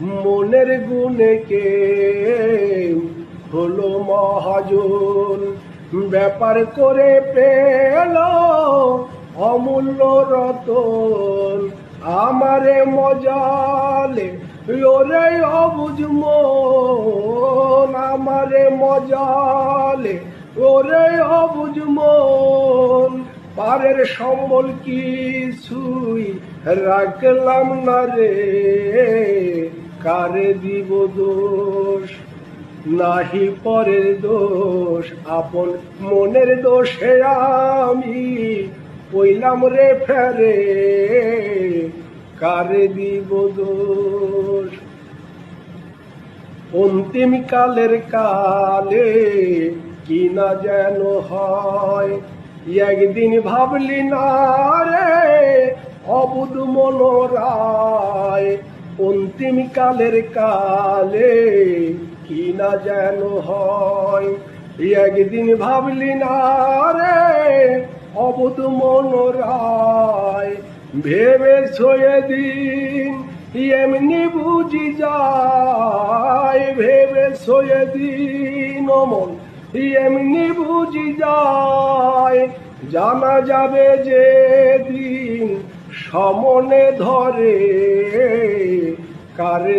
মনের গুণে কে হলো মহাজন, ব্যাপার করে পেল অমূল্য রতন। আমারে মজালে ওরে অবুঝ মন, আমারে মজালে ওরে অবুঝ মন। পারের সম্বল কিছুই রাখলাম না রে, কারে দিব দোষ? নাহি পরের দোষ, আপন মনের দোষে আমি পইলাম রে ফেরে, কারে দিব দোষ? অন্তিম কালের কালে কি না যেন হয়, একদিন ভাবলি না রে অবুধ মনোরায়। অন্তিম কালের কালে কি না যেন হয়, একদিন ভাবলি না রে অবুধ মনোরায়। ভেবেছ এদিন এমনি বুঝি যায়, ভেবেছ এদিন অমন এমনি বুঝি যায়। জানা যাবে যে দিন সমনে ধরে, কারে